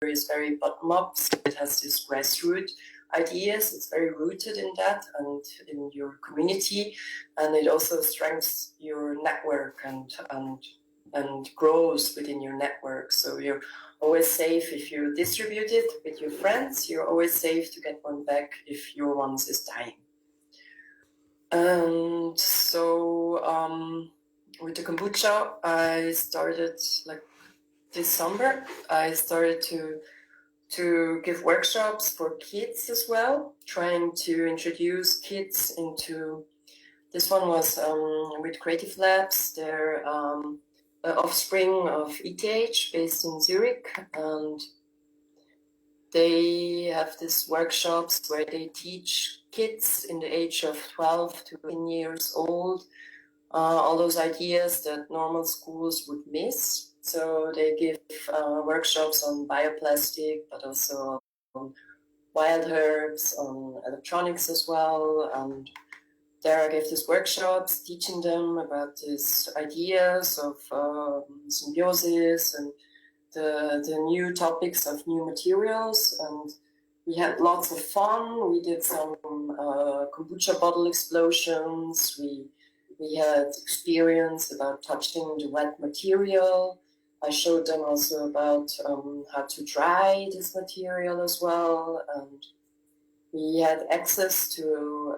is very bottom-up, so it has this grassroots ideas. It's very rooted in that and in your community, and it also strengthens your network and grows within your network. So you're always safe if you distribute it with your friends. You're always safe to get one back if your ones is dying. And so with the kombucha, I started like this summer. I started to give workshops for kids as well, trying to introduce kids into. This one was with Creative Labs. They're offspring of ETH based in Zurich, and they have these workshops where they teach kids in the age of 12 to 18 years old all those ideas that normal schools would miss. So they give workshops on bioplastic, but also on wild herbs, on electronics as well. And there I gave these workshops teaching them about these ideas of symbiosis and the new topics of new materials. And we had lots of fun. We did some kombucha bottle explosions. We had experience about touching the wet material. I showed them also about how to dry this material as well. And we had access to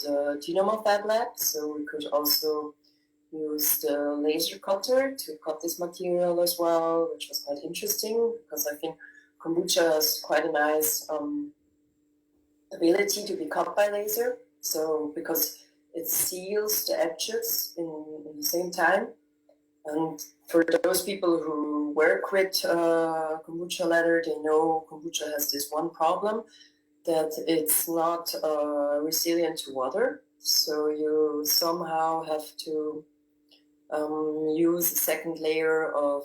the Dynamo Fab Lab, so we could also use the laser cutter to cut this material as well, which was quite interesting because I think kombucha has quite a nice ability to be cut by laser. So because it seals the edges in the same time. And for those people who work with kombucha leather, they know kombucha has this one problem, that it's not resilient to water. So you somehow have to use a second layer of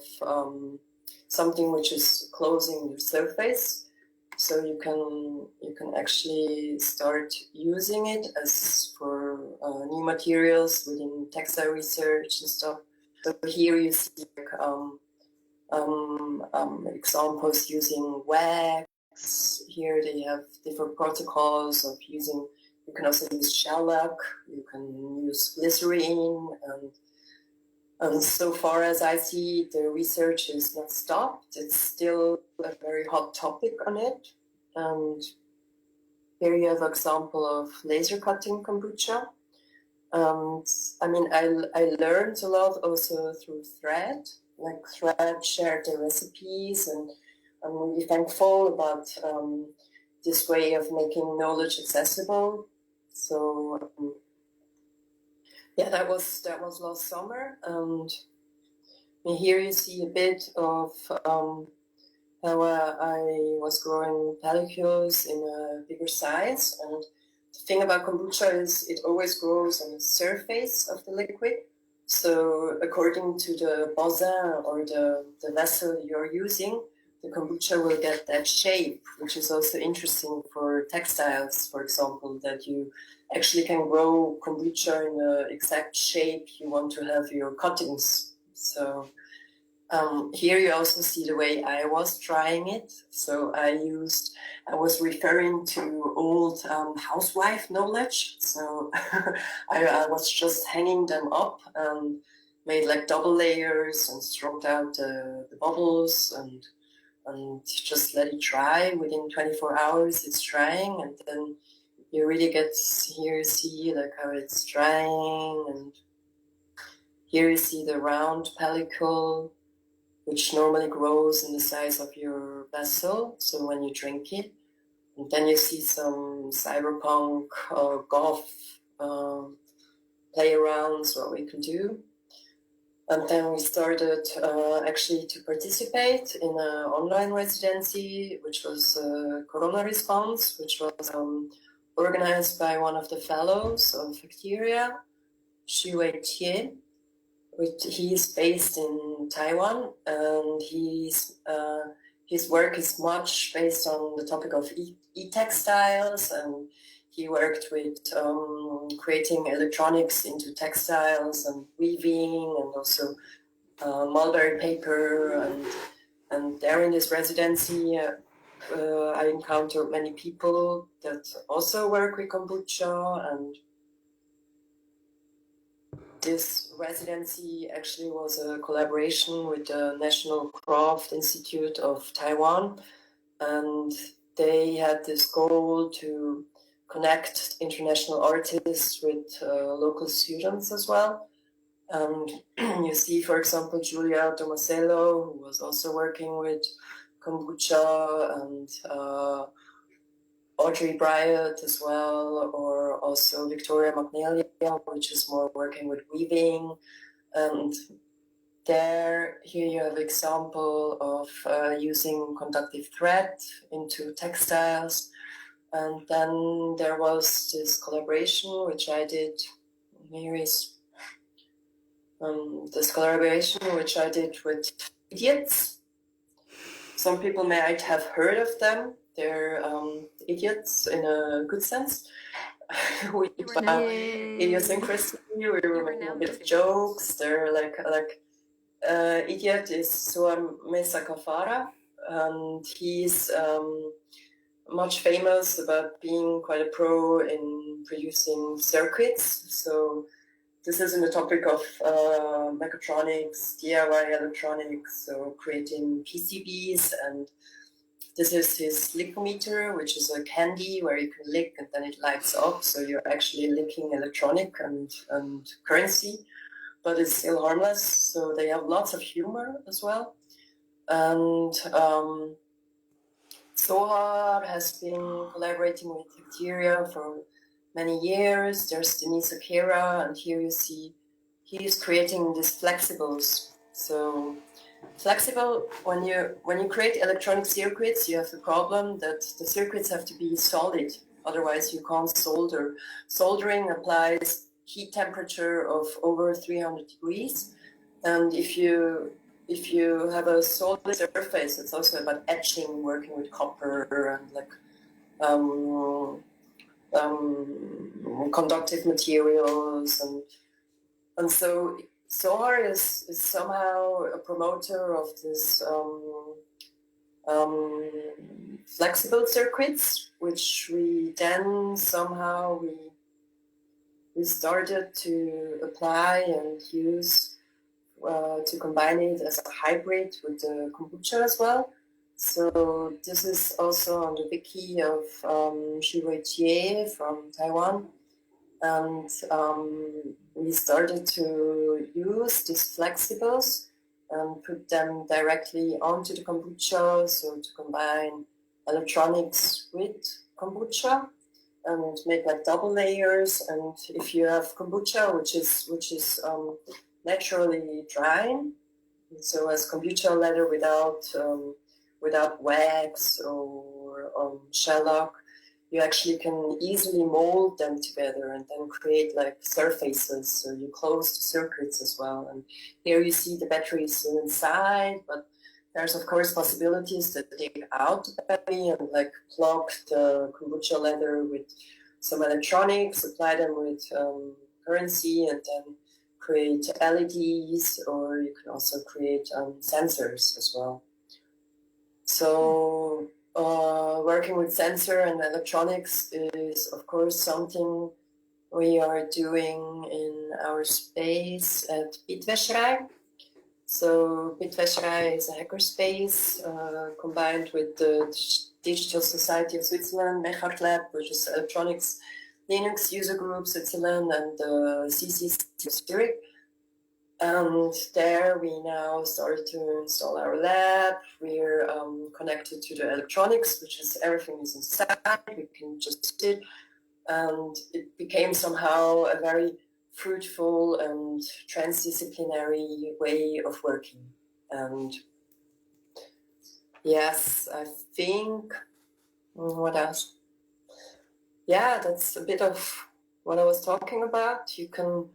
something which is closing the surface. So you can actually start using it as for new materials within textile research and stuff. So here you see examples using wax. Here they have different protocols of using. You can also use shellac. You can use glycerine, and so far as I see, the research is not stopped. It's still a very hot topic on it. And here you have an example of laser cutting kombucha. I mean, I learned a lot also through Thread. Like Thread shared the recipes, and I'm really thankful about this way of making knowledge accessible. So yeah, that was last summer, and here you see a bit of how I was growing pellicles in a bigger size. And the thing about kombucha is it always grows on the surface of the liquid. So according to the basin or the vessel you're using, the kombucha will get that shape, which is also interesting for textiles, for example, that you actually can grow kombucha in the exact shape you want to have your cuttings. So here you also see the way I was trying it. So I was referring to old housewife knowledge. So I was just hanging them up and made like double layers and stroked out the bubbles and just let it dry. Within 24 hours it's drying, and then you really get here you see like how it's drying, and here you see the round pellicle, which normally grows in the size of your vessel, so when you drink it. And then you see some cyberpunk or goth play arounds, what we can do. And then we started actually to participate in an online residency, which was Corona Response, which was organized by one of the fellows of Bacteria, Xu Wei. He is based in Taiwan, and his work is much based on the topic of e-textiles, and he worked with creating electronics into textiles and weaving, and also mulberry paper And there in this residency, I encountered many people that also work with kombucha, and this residency actually was a collaboration with the National Craft Institute of Taiwan, and they had this goal to connect international artists with local students as well. And you see, for example, Julia Tomasello, who was also working with kombucha, and Audrey Bryant as well, or also Victoria Magnalia, which is more working with weaving. And here you have example of using conductive thread into textiles. And then there was this collaboration, which I did. Here is this collaboration, which I did with idiots. Some people might have heard of them. They're idiots in a good sense. We about idiosyncrasy. We were making a bit of jokes. They're like idiot is Suam Mesa Kafara, and he's much famous about being quite a pro in producing circuits. So this is in the topic of mechatronics, DIY electronics, so creating PCBs, and this is his lickometer, which is a candy where you can lick and then it lights up, so you're actually licking electronic and currency, but it's still harmless, so they have lots of humor as well. And Sohar has been collaborating with bacteria for many years. There's Denise Akira, and here you see he is creating these flexibles. So flexible, when you create electronic circuits, you have the problem that the circuits have to be solid, otherwise you can't solder. Soldering applies heat temperature of over 300 degrees, and if you have a solid surface, it's also about etching, working with copper and like conductive materials, and so Sohar is somehow a promoter of this flexible circuits, which we then somehow we started to apply and use to combine it as a hybrid with the kombucha as well. So this is also on the wiki of Xu Jie from Taiwan. And we started to use these flexibles and put them directly onto the kombucha, so to combine electronics with kombucha and make like double layers. And if you have kombucha, which is naturally drying, so as kombucha leather without wax or shellac, you actually can easily mold them together and then create like surfaces. So you close the circuits as well. And here you see the battery is still inside, but there's of course possibilities to take out the battery and like plug the kombucha leather with some electronics, apply them with currency, and then create LEDs, or you can also create sensors as well. So working with sensor and electronics is of course something we are doing in our space at Bitwäscherei. So Bitwäscherei is a hackerspace combined with the Digital Society of Switzerland, Mechart Lab, which is Electronics Linux User Group Switzerland, and the CCC Zurich. And there we now started to install our lab. We're connected to the electronics, which is everything is inside. We can just sit, and it became somehow a very fruitful and transdisciplinary way of working. And yes, I think, what else? Yeah, that's a bit of what I was talking about. You can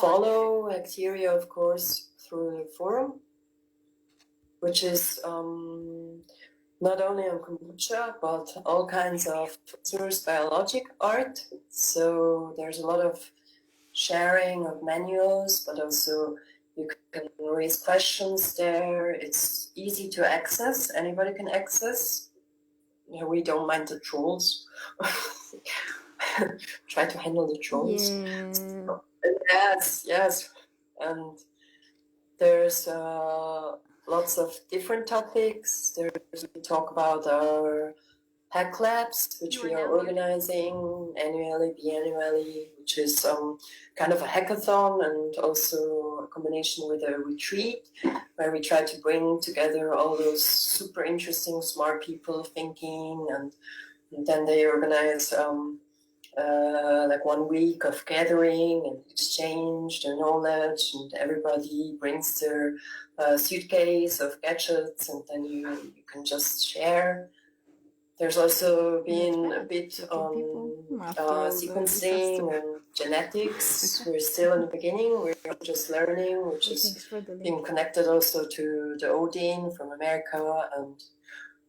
follow Bacteria, of course, through the forum, which is not only on kombucha, but all kinds of source biologic art. So there's a lot of sharing of manuals, but also You can raise questions there. It's easy to access. Anybody can access. We don't mind the trolls. Try to handle the trolls. Yeah. Yes. And there's lots of different topics. We talk about our hack labs, which we are organizing annually, biannually, which is kind of a hackathon and also a combination with a retreat where we try to bring together all those super interesting, smart people thinking, and then they organize like 1 week of gathering and exchange their knowledge, and everybody brings their suitcase of gadgets, and then you can just share. There's also been a bit on sequencing and genetics. We're still in the beginning. We're just learning. We're just being connected also to the Odin from America. And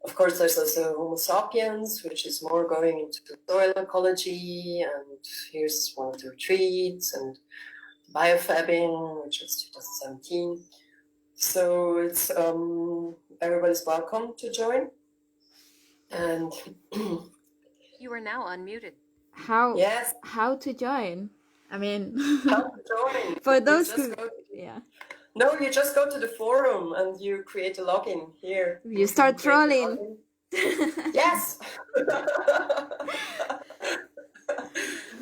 of course, there's also Homo sapiens, which is more going into soil ecology. And here's one of the retreats, and biofabbing, which was 2017. So it's everybody's welcome to join. And you are now unmuted. How to join? I mean, how to join? For those who, No, you just go to the forum and you create a login here. You start trolling. Yes.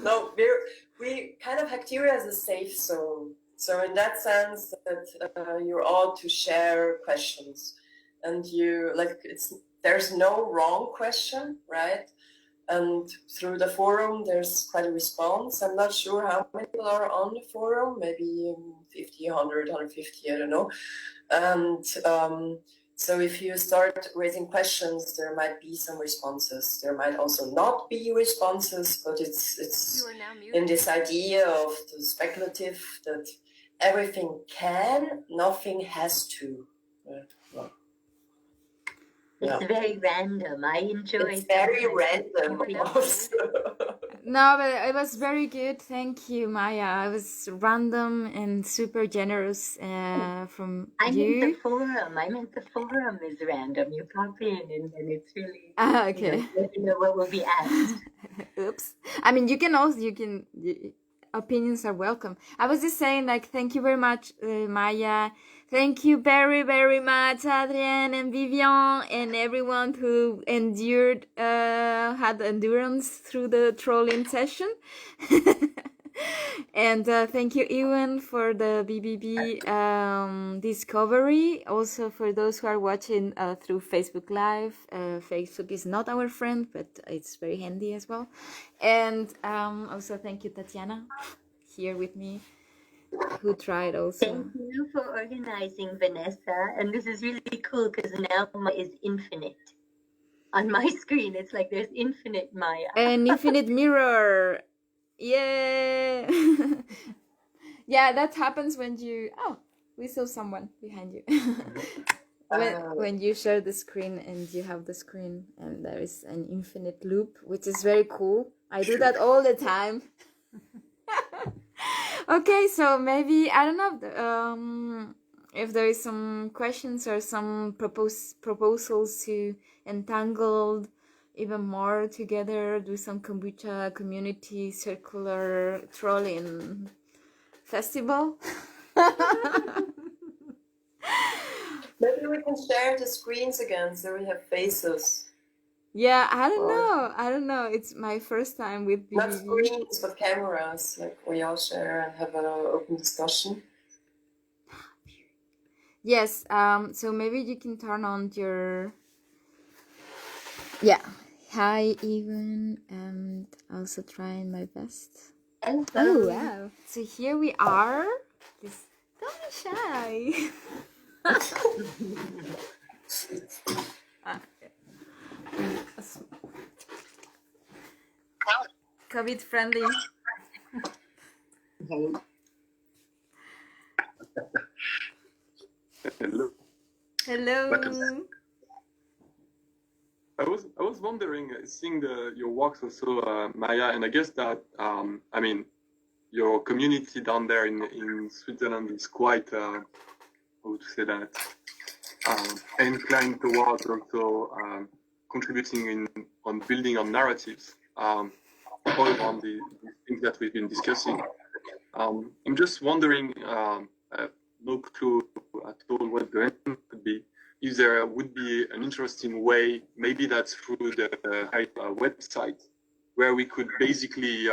No, we kind of Hackteria as a safe zone. So in that sense, that you're all to share questions, and there's no wrong question, right? And through the forum, there's quite a response. I'm not sure how many people are on the forum, maybe 50, 100, 150, I don't know. And so if you start raising questions, there might be some responses. There might also not be responses, but it's in this idea of the speculative that everything can, nothing has to. Well, it's very random. I enjoy it. It's very random. No, but it was very good. Thank you, Maya. It was random and super generous from you. I meant the forum is random. You pop in and then it's really okay. You know what will be asked. Oops. I mean, you can opinions are welcome. I was just saying, like, thank you very much, Maya. Thank you very, very much, Adrienne and Vivian, and everyone who had endurance through the trolling session. And thank you, Ewan, for the BBB discovery. Also, for those who are watching through Facebook Live. Facebook is not our friend, but it's very handy as well. And also, thank you, Tatiana, here with me, who tried also. Thank you for organizing, Vanessa. And this is really cool because now Maya is infinite. On my screen, it's like there's infinite Maya. An infinite mirror. Yeah. Yeah, that happens when you... Oh, we saw someone behind you. When you share the screen and you have the screen and there is an infinite loop, which is very cool. I do that all the time. Okay, so maybe, I don't know, if there is some questions or some proposals to entangle even more together, do some kombucha community circular trolling festival. Maybe we can share the screens again so we have faces. Yeah, I don't know. It's my first time with BBB. Not screens, but cameras. Like we all share and have an open discussion. Yes. So maybe you can turn on your. Yeah. Hi, Evan, and also trying my best. Hello. Oh wow! So here we are. Don't be shy. COVID friendly. Hello. Hello. I was wondering, seeing your works also, Maya, and I guess that I mean, your community down there in Switzerland is quite, how to say that, inclined towards also contributing on building on narratives all around the things that we've been discussing. I'm just wondering, I have no clue at all what the end could be, if there would be an interesting way, maybe that's through the website, where we could basically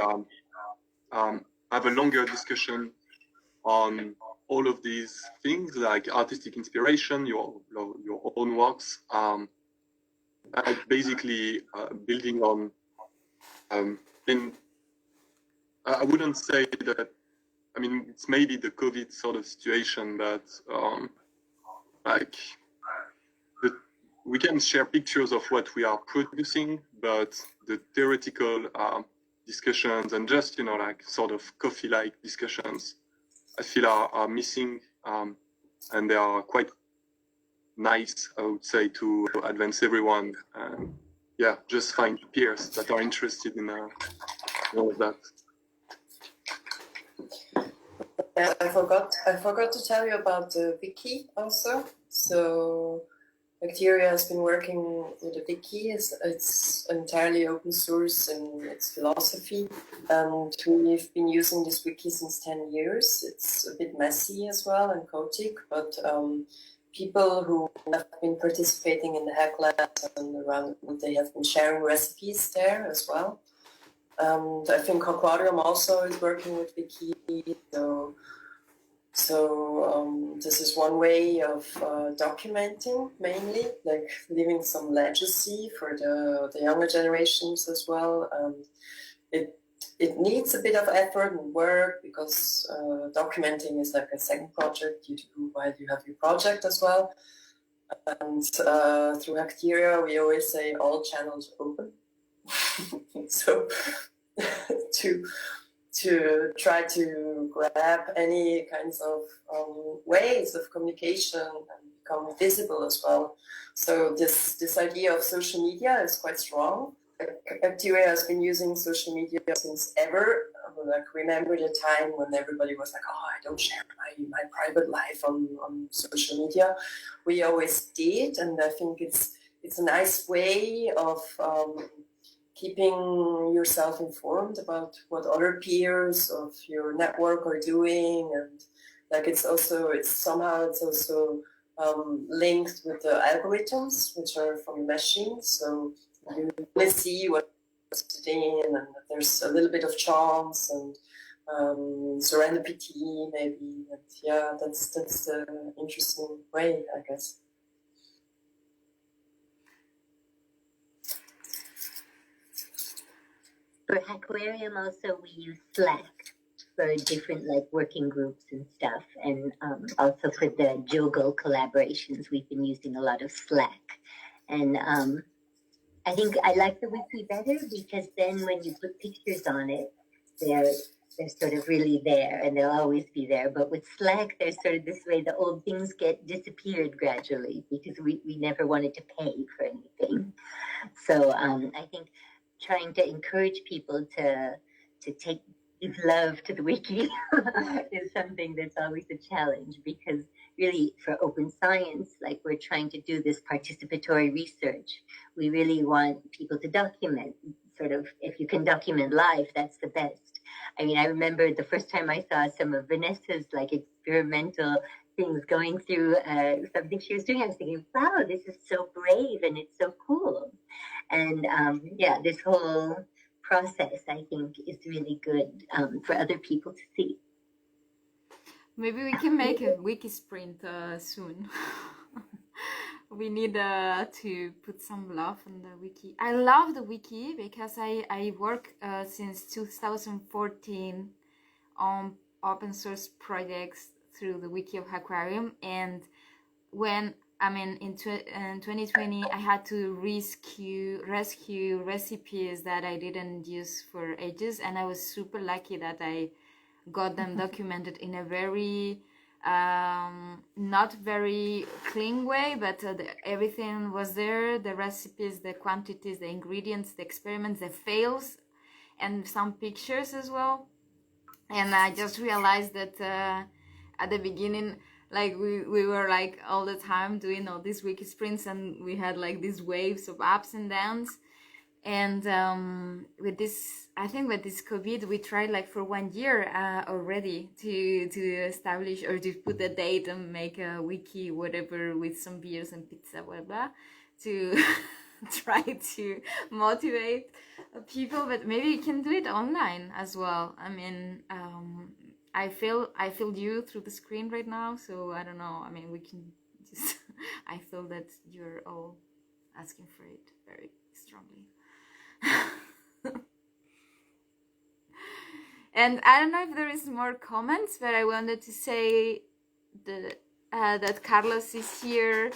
have a longer discussion on all of these things, like artistic inspiration, your own works, basically building on. I wouldn't say that. I mean, it's maybe the COVID sort of situation, but we can share pictures of what we are producing, but the theoretical discussions and just, like sort of coffee-like discussions, I feel are missing, and they are quite nice, I would say, to advance everyone, and just find peers that are interested in all of that. I forgot to tell you about the wiki also. So Bacteria has been working with the wiki. It's entirely open source in its philosophy, and we've been using this wiki since 10 years. It's a bit messy as well and chaotic, but people who have been participating in the hack labs and around, they have been sharing recipes there as well. And I think Aquarium also is working with wiki, so this is one way of documenting, mainly, like leaving some legacy for the younger generations as well. It needs a bit of effort and work, because documenting is like a second project you do while you have your project as well. And through Bacteria, we always say all channels open. So to try to grab any kinds of ways of communication and become visible as well. So this idea of social media is quite strong. Bacteria has been using social media since ever. Like, remember the time when everybody was like, oh, I don't share my private life on social media. We always did, and I think it's a nice way of keeping yourself informed about what other peers of your network are doing, and like it's also linked with the algorithms, which are from machines. So you really see what's today, and there's a little bit of chance and serendipity maybe. And yeah, that's an interesting way, I guess. For Aquarium also we use Slack for different working groups and stuff, and also for the Jogo collaborations we've been using a lot of Slack. And I think I like the wiki better, because then when you put pictures on it, they're sort of really there, and they'll always be there. But with Slack, there's sort of this way the old things get disappeared gradually, because we never wanted to pay for anything. So I think trying to encourage people to give love to the wiki is something that's always a challenge, because really for open science, like we're trying to do this participatory research, we really want people to document. Sort of, if you can document live, that's the best. I mean, I remember the first time I saw some of Vanessa's experimental things going through something she was doing, I was thinking, wow, this is so brave and it's so cool. And this whole process, I think, is really good for other people to see. Maybe we can make a wiki sprint soon. We need to put some love on the wiki. I love the wiki because I work since 2014 on open source projects through the wiki of Aquarium, and when in 2020 I had to rescue recipes that I didn't use for ages, and I was super lucky that I got them documented in a very not very clean way, but everything was there, the recipes, the quantities, the ingredients, the experiments, the fails, and some pictures as well. And I just realized that at the beginning, like we were like all the time doing all these wiki sprints, and we had like these waves of ups and downs. And with this, I think with this COVID, we tried like for 1 year already to establish or to put a date and make a wiki, whatever, with some beers and pizza, blah blah, to try to motivate people. But maybe you can do it online as well. I mean, I feel you through the screen right now, so I don't know. I mean, we can just. I feel that you're all asking for it very strongly. And I don't know if there is more comments, but I wanted to say that Carlos is here.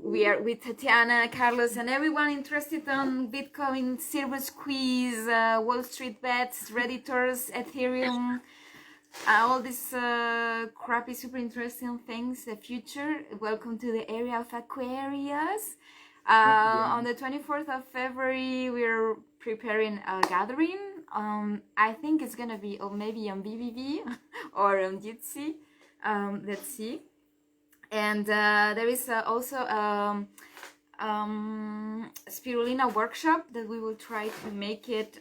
We are with Tatiana, Carlos, and everyone interested on Bitcoin, Silver Squeeze, Wall Street Bets, Redditors, Ethereum, all these crappy, super interesting things, the future. Welcome to the area of Aquarius. On the 24th of February, we're preparing a gathering. I think it's gonna be, or maybe on BBB or on Jitsi. Let's see. And there is also spirulina workshop that we will try to make it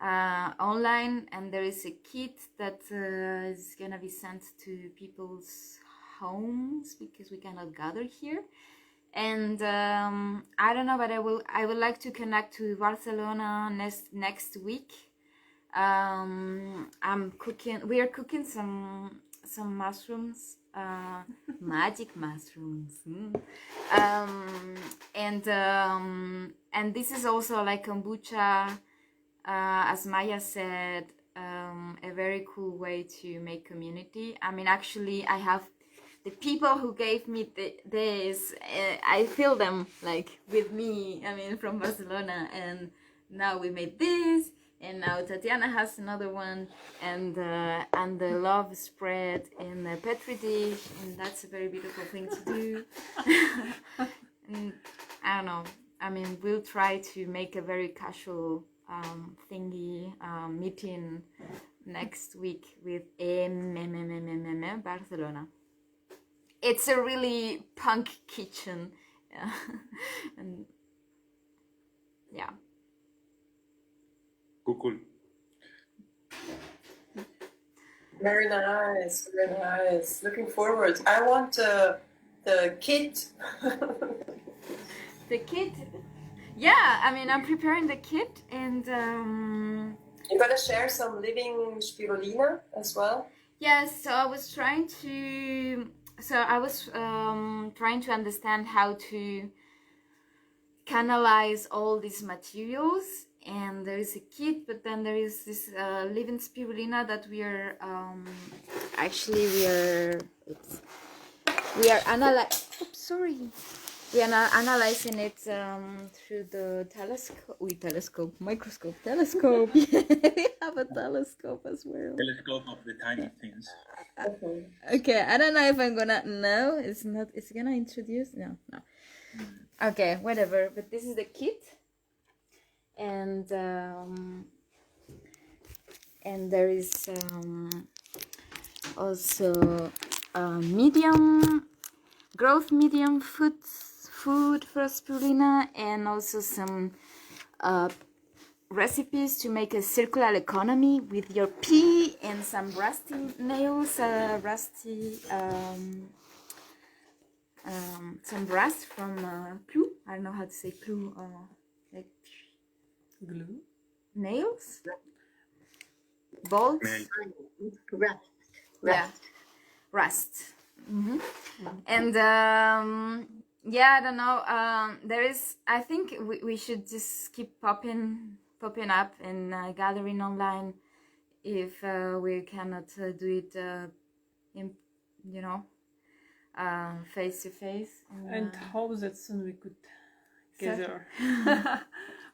online, and there is a kit that is gonna be sent to people's homes because we cannot gather here. And I don't know, but I would like to connect to Barcelona next week. We are cooking some mushrooms, magic mushrooms. And this is also like kombucha, as Maya said, a very cool way to make community. I mean, actually, I have the people who gave me this, I feel them like with me, I mean, from Barcelona, and now we made this, and now Tatiana has another one, and the love spread in a petri dish, and that's a very beautiful thing to do. And I don't know, I mean, we'll try to make a very casual thingy meeting next week with Barcelona. It's a really punk kitchen, and yeah. Cool. Very nice, very nice. Looking forward. I want the kit. The kit, yeah. I mean, I'm preparing the kit, and You're gonna share some living spirulina as well. yes. So I was trying to understand how to canalize all these materials, and there is a kit, but then there is this living spirulina that we are analyzing it through the microscope. We have a telescope as well. Telescope of the tiny things. Okay, I don't know if I'm gonna. No, it's not. It's gonna introduce. No. Okay, whatever. But this is the kit, and there is also growth medium food for spirulina, and also some recipes to make a circular economy with your pee, and some rusty nails, some rust from glue. I don't know how to say glue, like glue nails, bolts. Rust. Yeah, rust. Mm-hmm. And yeah, I don't know. There is. I think we should just keep popping up and gathering online if we cannot do it in, face to face. And hope that soon we could gather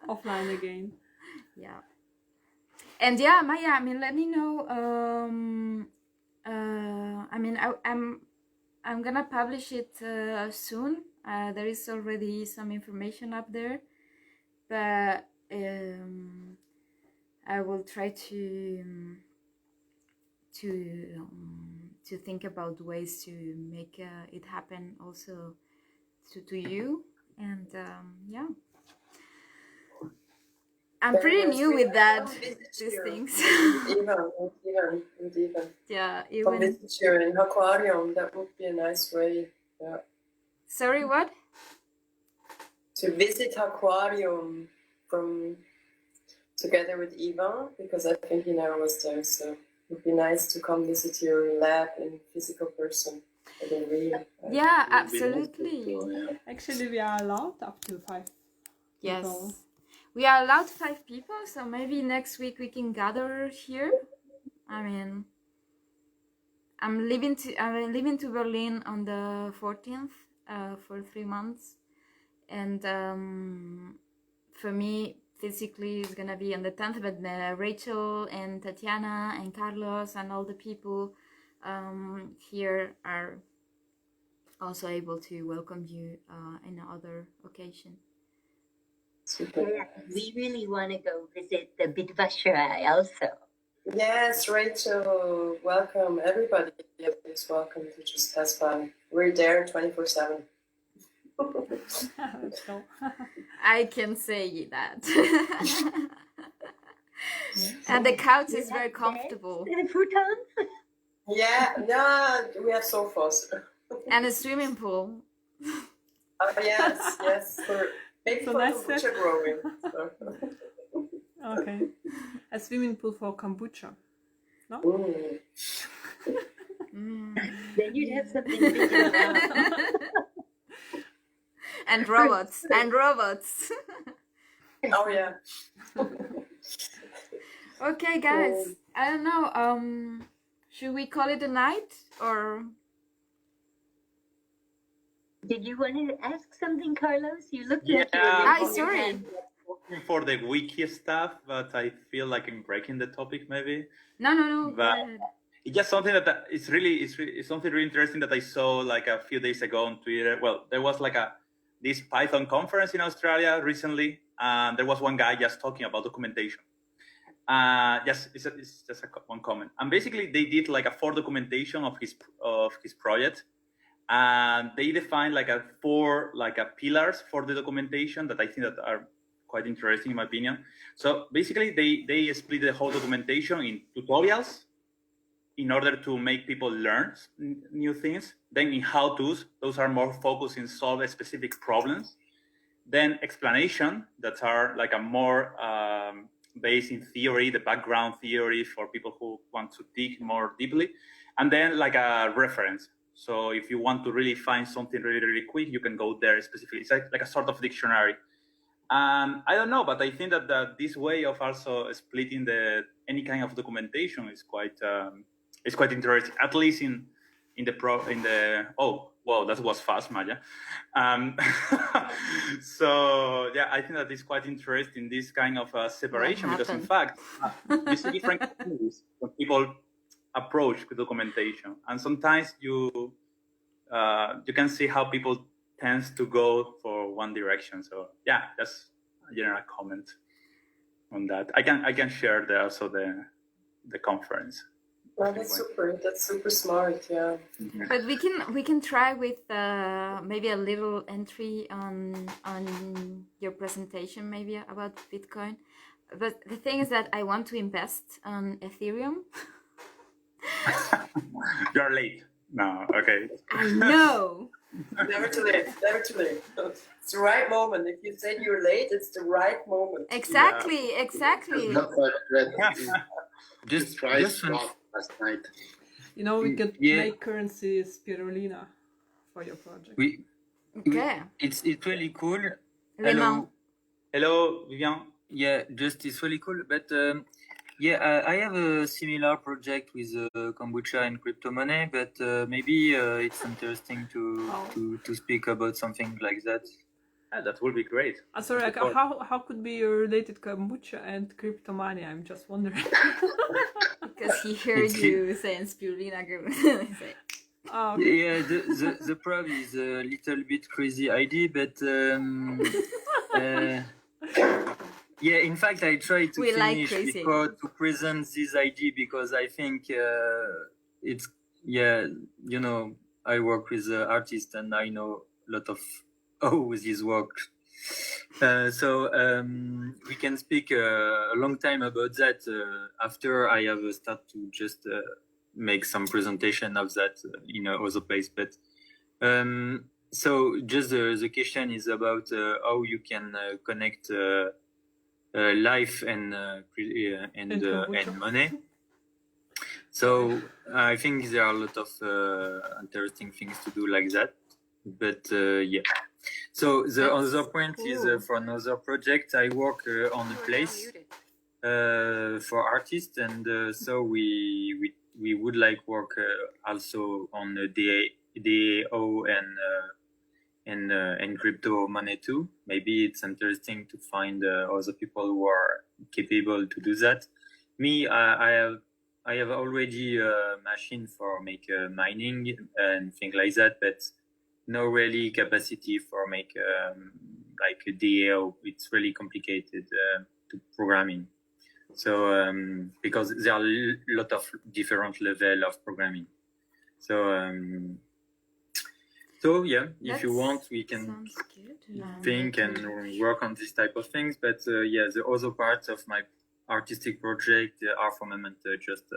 offline again. Yeah. And yeah, Maya, I mean, let me know. I mean, I'm gonna publish it soon. There is already some information up there, but I will try to think about ways to make it happen also to you. And yeah, I'm Very pretty nice. new We with will that, come visit these you. things. With Ivan. Yeah, Come even. visit you in aquarium. That would be a nice way. Yeah. Sorry, what? To visit aquarium from together with Ivan, because I think he never was there, so it would be nice to come visit your lab in physical person. Real. Yeah, absolutely. Actually, we are allowed up to 5 Yes. people. We are allowed 5 people, so maybe next week we can gather here. I mean, I'm leaving to Berlin on the 14th for 3 months, and for me physically it's gonna be on the 10th. But Rachel and Tatiana and Carlos and all the people here are also able to welcome you in another occasion. Yeah, we really want to go visit the Bitwascherei also. Yes, Rachel, welcome. Everybody is welcome to just pass by. We're there 24/7. Let's go. I can say that. And the couch is very comfortable. Futons? Yeah, no, we have sofas. And a swimming pool. Yes. Maybe So for that's kombucha it. growing. So. Okay. A swimming pool for kombucha. No? Then you'd have something big enough. And robots. Oh yeah. Okay, guys. I don't know. Should we call it a night or? Did you want to ask something, Carlos? You looked Yeah, like you were raising your sorry. hand. for the wiki stuff, but I feel like I'm breaking the topic maybe. No. But it's just something that it's something really interesting that I saw like a few days ago on Twitter. Well, there was like this Python conference in Australia recently, and there was one guy just talking about documentation. It's just one comment, and basically they did like a 4 documentation of his project, and they defined like 4 pillars for the documentation that I think that are quite interesting in my opinion. So basically they split the whole documentation in tutorials in order to make people learn new things. Then in how-tos, those are more focused in solve specific problems. Then explanation, that are like a more based in theory, the background theory for people who want to dig more deeply. And then like a reference. So if you want to really find something really, really quick, you can go there specifically. It's like a sort of dictionary. I don't know, but I think that this way of also splitting any kind of documentation is quite interesting. At least in the oh wow, that was fast, Maya. So yeah, I think that is quite interesting, this kind of separation, because in fact you see different ways when people approach the documentation, and sometimes you can see how people tends to go for one direction. So yeah, that's a general comment on that. I can share also the conference. Well, that's super smart, yeah. But we can try with maybe a little entry on your presentation, maybe about Bitcoin. But the thing is that I want to invest on Ethereum. You're late. No, okay. I know. Never too late. It's the right moment. If you said you're late, it's the right moment. Exactly. Not quite ready. Just tried fun. last night. You know, we could make currency spirulina for your project. Okay. It's really cool. Hello, Vivian. Yeah, it's really cool. But I have a similar project with kombucha and crypto money, but maybe it's interesting to speak about something like that. Yeah, that would be great. Sorry, how could be related kombucha and crypto money? I'm just wondering. Because he heard you saying spirulina. Okay. Yeah, the problem is a little bit crazy idea, but Yeah, in fact, I try to We like finish crazy. before to present this idea because I think it's, yeah, you know, I work with artists and I know a lot of how this works. So we can speak a long time about that after I have start to just make some presentation of that in other place. But so just the question is about how you can connect life and money. So I think there are a lot of interesting things to do like that. But yeah. So the other point is for another project. I work on a place for artists, and so we would like work also on the DAO and crypto money too. Maybe it's interesting to find other people who are capable to do that. Me, I have already a machine for make mining and things like that, but no really capacity for make like a DAO. It's really complicated to programming. So because there are a lot of different level of programming. So yeah, if you want, we can think and work on this type of things. But yeah, the other parts of my artistic project are for the moment just.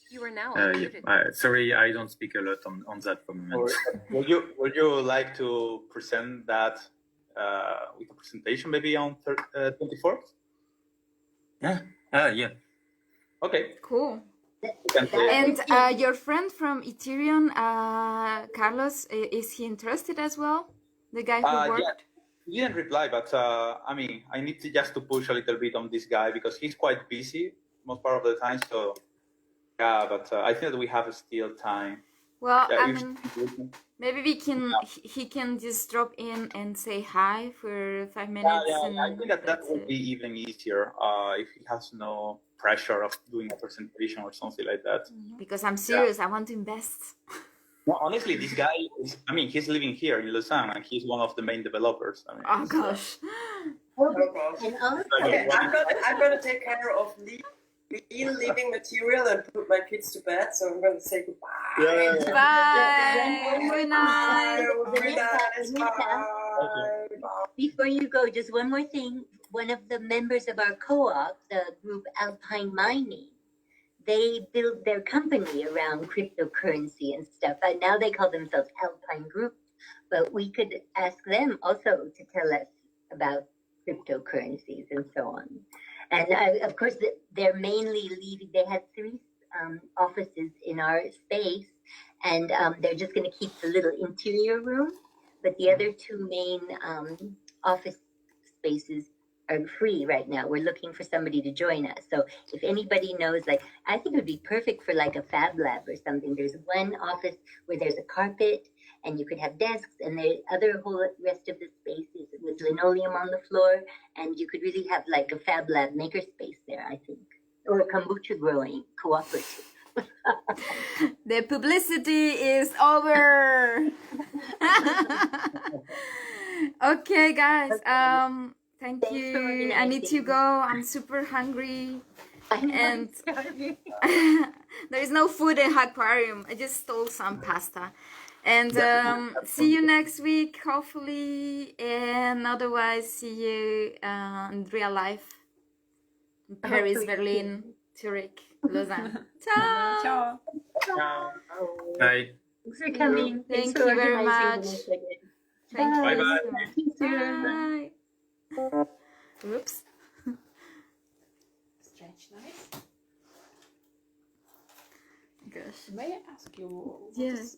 You are now yeah, sorry, I don't speak a lot on that for the moment. Would you like to present that with a presentation maybe on 24th? Yeah. Yeah. Okay. Cool. And your friend from Ethereum, Carlos, is he interested as well? The guy who worked? Yeah. He didn't reply, but I mean, I need to just to push a little bit on this guy because he's quite busy most part of the time. So yeah, but I think that we have still time. Well, yeah, I mean, maybe we can. He can just drop in and say hi for 5 minutes. Yeah, I think that would be even easier if he has no pressure of doing a presentation or something like that. Because I'm serious, I want to invest. No, honestly, this guy is, I mean, he's living here in Lausanne and he's one of the main developers. I mean, oh, gosh. Oh, gosh. Okay, I'm gonna take care of leaving material and put my kids to bed, so I'm gonna say goodbye. Yeah. Bye. Good night. Before you go, just one more thing. One of the members of our co-op, the group Alpine Mining, they build their company around cryptocurrency and stuff. And now they call themselves Alpine Group. But we could ask them also to tell us about cryptocurrencies and so on. And of course, they're mainly leaving. They had 3 offices in our space, and they're just going to keep the little interior room. But the other 2 main office spaces are free right now. We're looking for somebody to join us. So if anybody knows, like, I think it would be perfect for like a fab lab or something. There's one office where there's a carpet and you could have desks, and the other whole rest of the space is with linoleum on the floor, and you could really have like a fab lab maker space there, I think, or a kombucha growing cooperative. The publicity is over. Okay, guys. Thank you. I need to go. I'm super hungry. And there is no food in aquarium. I just stole some pasta. And see you next week, hopefully. And otherwise, see you in real life. In Paris, Berlin, Zurich, Lausanne. Ciao. Ciao. Ciao. Bye. Thanks for coming. Thank you very much. Thank you. Bye-bye. Bye. Oops. Stretch nice. Gosh. May I ask you, what Yeah. is